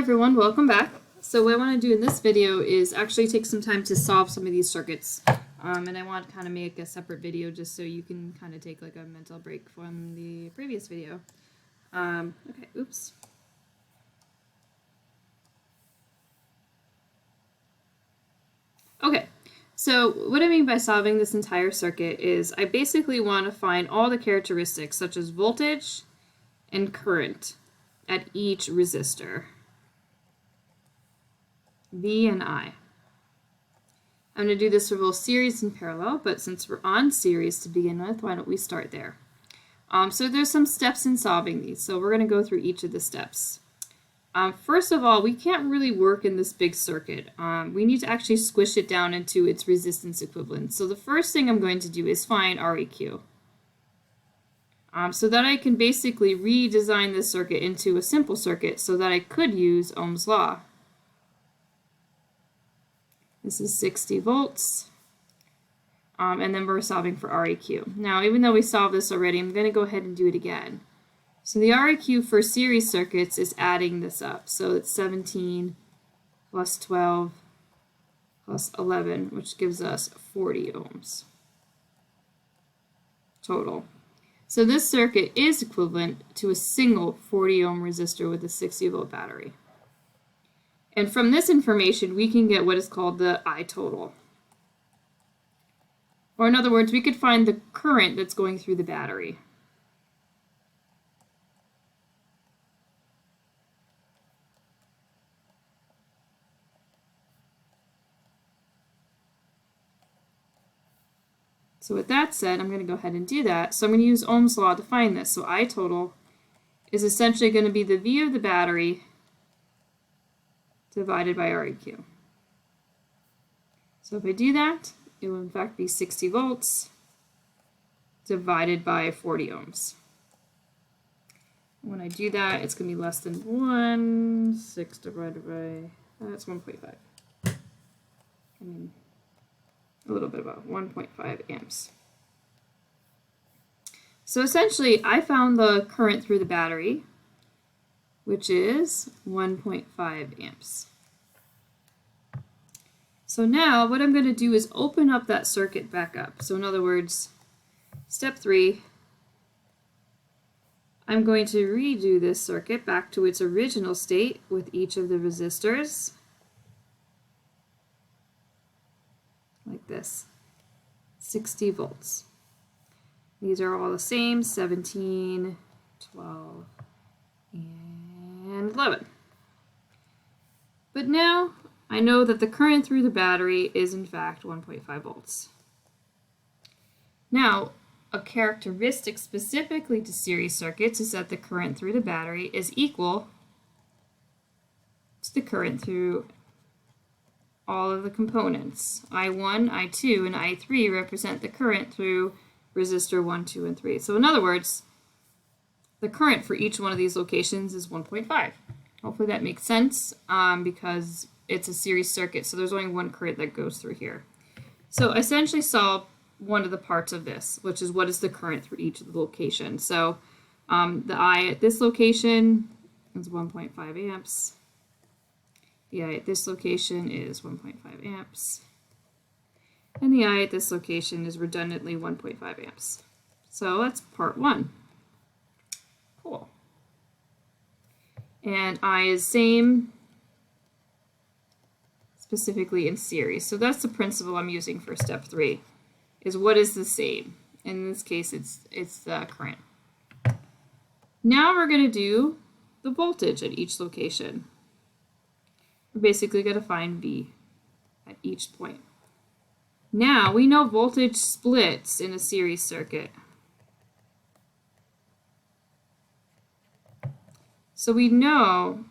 everyone, welcome back. So what I want to do in this video is actually take some time to solve some of these circuits. And I want to kind of make a separate video just so you can kind of take like a mental break from the previous video. Okay, oops. Okay, so what I mean by solving this entire circuit is I basically want to find all the characteristics such as voltage and current at each resistor, V and I. I'm going to do this for both series and parallel, but since we're on series to begin with, why don't we start there? So there's some steps in solving these, so we're going to go through each of the steps. First of all, we can't really work in this big circuit. We need to actually squish it down into its resistance equivalent. So the first thing I'm going to do is find REQ. So that I can basically redesign this circuit into a simple circuit so that I could use Ohm's law. This is 60 volts. And then we're solving for REQ. Now, even though we solved this already, I'm going to go ahead and do it again. So the REQ for series circuits is adding this up. So it's 17 plus 12 plus 11, which gives us 40 ohms total. So this circuit is equivalent to a single 40 ohm resistor with a 60 volt battery. And from this information, we can get what is called the I total. Or in other words, we could find the current that's going through the battery. So with that said, I'm going to go ahead and do that. So I'm going to use Ohm's law to find this. So I total is essentially going to be the V of the battery divided by REQ. So if I do that, it will in fact be 60 volts divided by 40 ohms. When I do that, it's going to be less than 1. 6 divided by, that's 1.5. I mean, a little bit about 1.5 amps. So essentially, I found the current through the battery, which is 1.5 amps. So now what I'm going to do is open up that circuit back up. So in other words, step 3, I'm going to redo this circuit back to its original state with each of the resistors, like this, 60 volts. These are all the same, 17, 12, and 11. But now I know that the current through the battery is in fact 1.5 volts. Now, a characteristic specifically to series circuits is that the current through the battery is equal to the current through all of the components. I1, I2, and I3 represent the current through resistor 1, 2, and 3. So in other words, the current for each one of these locations is 1.5. Hopefully that makes sense because it's a series circuit, so there's only one current that goes through here. So I essentially solve one of the parts of this, which is what is the current through each of the locations. So the I at this location is 1.5 amps. The I at this location is 1.5 amps. And the I at this location is redundantly 1.5 amps. So that's part 1. Cool. And I is same specifically in series. So that's the principle I'm using for step 3, is what is the same. In this case, it's the current. Now we're going to do the voltage at each location. We're basically going to find V at each point. Now we know voltage splits in a series circuit. So we know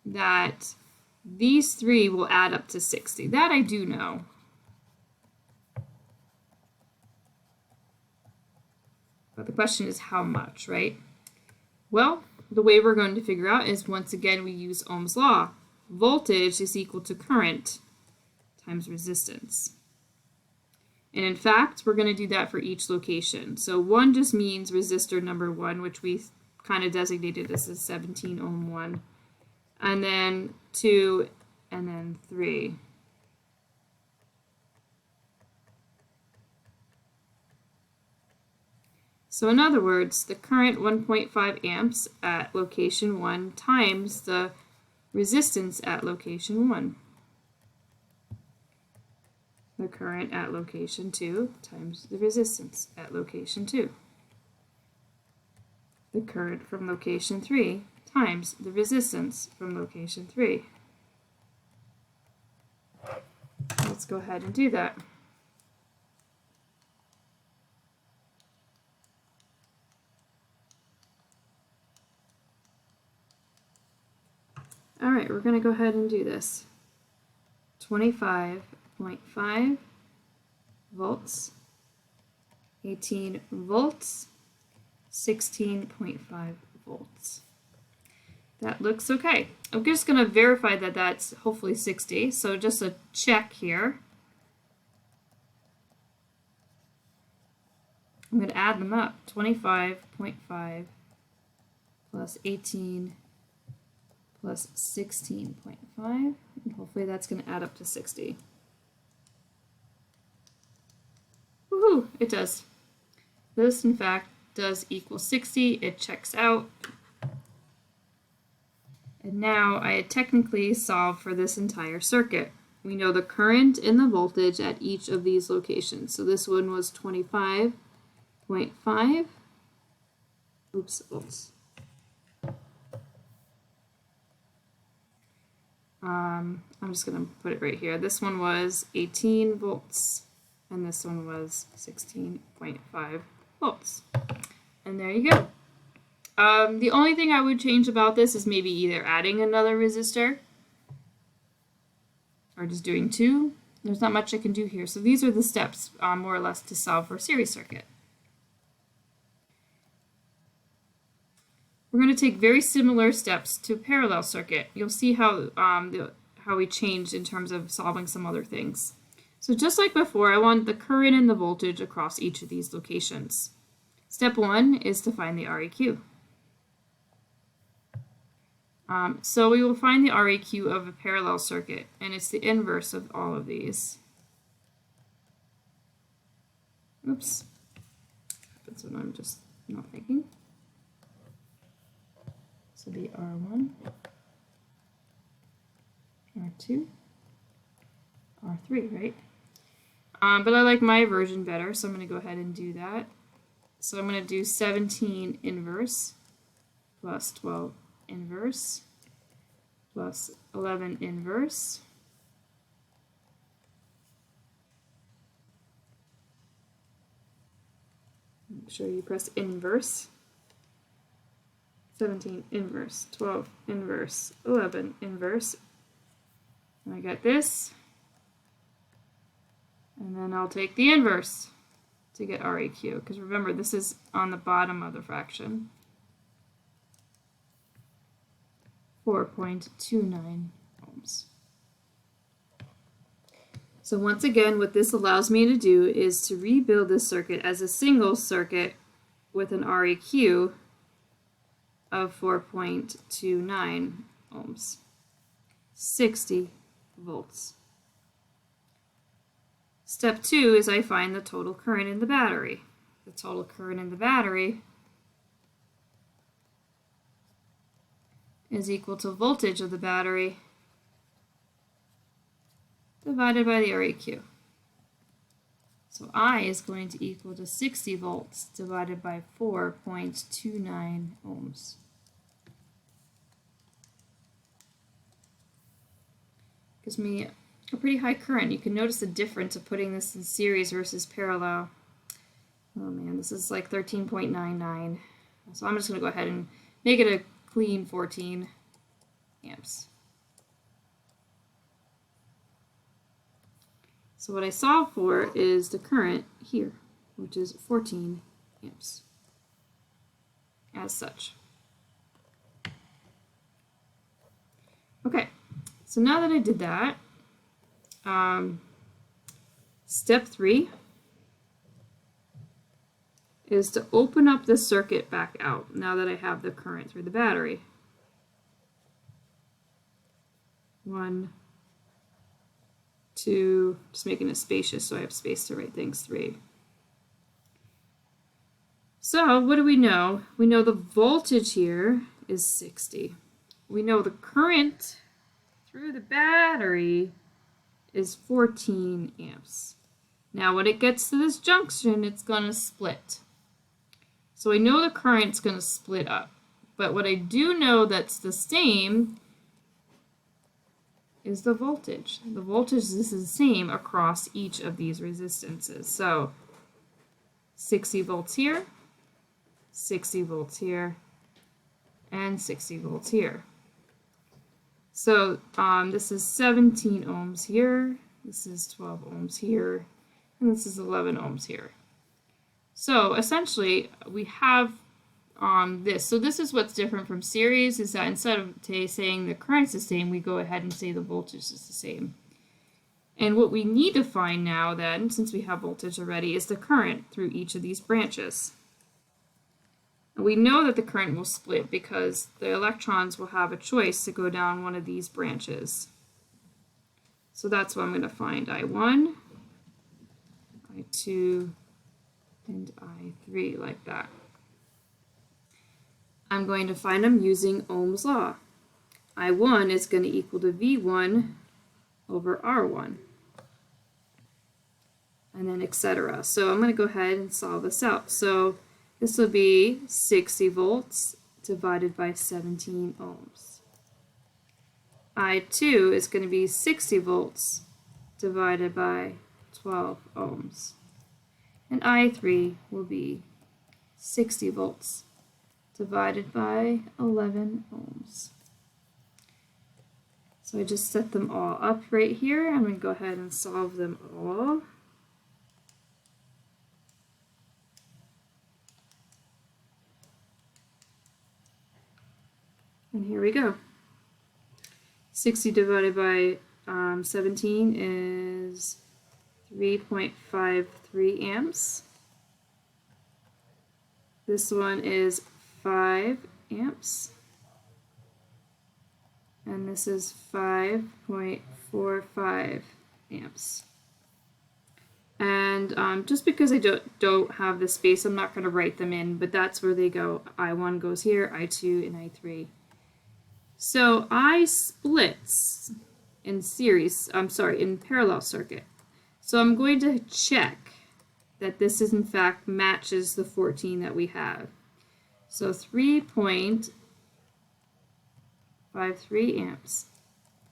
that these 3 will add up to 60. That I do know. But the question is how much, right? Well, the way we're going to figure out is once again we use Ohm's law. Voltage is equal to current times resistance. And in fact, we're going to do that for each location. So 1 just means resistor number 1, which we kind of designated this as 17 ohm 1. and then 2, and then 3. So in other words, the current 1.5 amps at location 1 times the resistance at location 1. The current at location 2 times the resistance at location 2. The current from location 3 times the resistance from location 3. Let's go ahead and do that. All right, we're going to go ahead and do this. 25.5 volts, 18 volts, 16.5 volts. That looks okay. I'm just going to verify that that's hopefully 60. So just a check here. I'm going to add them up. 25.5 plus 18 plus 16.5. And hopefully that's going to add up to 60. Woohoo! It does. This, in fact, does equal 60. It checks out. And now I had technically solved for this entire circuit. We know the current and the voltage at each of these locations. So this one was 25.5 volts. I'm just going to put it right here. This one was 18 volts, and this one was 16.5 volts. And there you go. The only thing I would change about this is maybe either adding another resistor or just doing 2. There's not much I can do here. So these are the steps, more or less, to solve for a series circuit. We're going to take very similar steps to a parallel circuit. You'll see how we changed in terms of solving some other things. So just like before, I want the current and the voltage across each of these locations. Step 1 is to find the REQ. So we will find the REQ of a parallel circuit, and it's the inverse of all of these. Oops. That's what I'm just not thinking. So the R1, R2, R3, right? But I like my version better, so I'm going to go ahead and do that. So I'm going to do 17 inverse plus 12 inverse plus 11 inverse make sure you press inverse. 17 inverse, 12 inverse, 11 inverse, and I got this, and then I'll take the inverse to get REQ, because remember this is on the bottom of the fraction. 4.29 ohms. So once again, what this allows me to do is to rebuild this circuit as a single circuit with an REQ of 4.29 ohms, 60 volts. Step 2 is I find the total current in the battery. The total current in the battery is equal to voltage of the battery divided by the REQ. So I is going to equal to 60 volts divided by 4.29 ohms. Gives me a pretty high current. You can notice the difference of putting this in series versus parallel. Oh man, this is like 13.99. So I'm just going to go ahead and make it a clean 14 amps. So what I solve for is the current here, which is 14 amps, as such. Okay, so now that I did that, step 3 is to open up the circuit back out now that I have the current through the battery. 1, 2, just making it spacious so I have space to write things, 3. So what do we know? We know the voltage here is 60. We know the current through the battery is 14 amps. Now when it gets to this junction, it's going to split. So I know the current's going to split up. But what I do know that's the same is the voltage. The voltage is the same across each of these resistances. So 60 volts here, 60 volts here, and 60 volts here. So this is 17 ohms here, this is 12 ohms here, and this is 11 ohms here. So essentially we have this. So this is what's different from series, is that instead of saying the current's the same, we go ahead and say the voltage is the same. And what we need to find now then, since we have voltage already, is the current through each of these branches. And we know that the current will split because the electrons will have a choice to go down one of these branches. So that's what I'm going to find: I1, I2, and I3, like that. I'm going to find them using Ohm's law. I1 is going to equal to V1 over R1. And then etc. So I'm going to go ahead and solve this out. So this will be 60 volts divided by 17 ohms. I2 is going to be 60 volts divided by 12 ohms. And I3 will be 60 volts divided by 11 ohms. So I just set them all up right here. I'm going to go ahead and solve them all. And here we go. 60 divided by 17 is 3.53 amps. This one is 5 amps. And this is 5.45 amps. And just because I don't have the space, I'm not going to write them in, but that's where they go. I1 goes here, I2, and I3. So I splits in in parallel circuit. So I'm going to check that this is in fact matches the 14 that we have. So 3.53 amps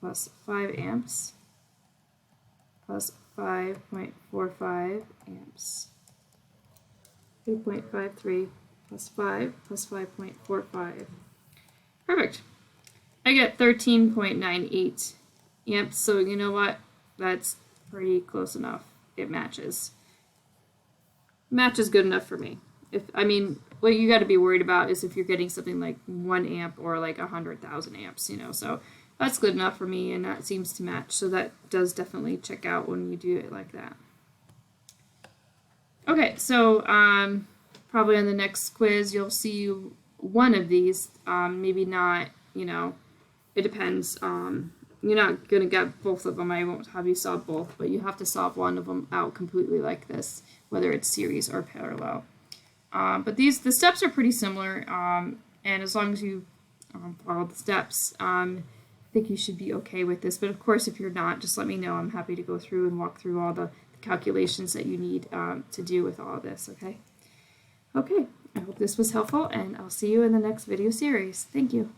plus 5 amps plus 5.45 amps. 3.53 plus 5 plus 5.45. Perfect. I get 13.98 amps, so you know what? That's pretty close enough. It matches. Match is good enough for me. What you got to be worried about is if you're getting something like 1 amp or like 100,000 amps, so that's good enough for me, and that seems to match. So that does definitely check out when you do it like that. Okay, so probably on the next quiz you'll see one of these, maybe not, it depends. You're not going to get both of them. I won't have you solve both, but you have to solve one of them out completely like this, whether it's series or parallel. But the steps are pretty similar, and as long as you follow the steps, I think you should be okay with this. But of course, if you're not, just let me know. I'm happy to go through and walk through all the calculations that you need to do with all of this, okay? Okay, I hope this was helpful, and I'll see you in the next video series. Thank you.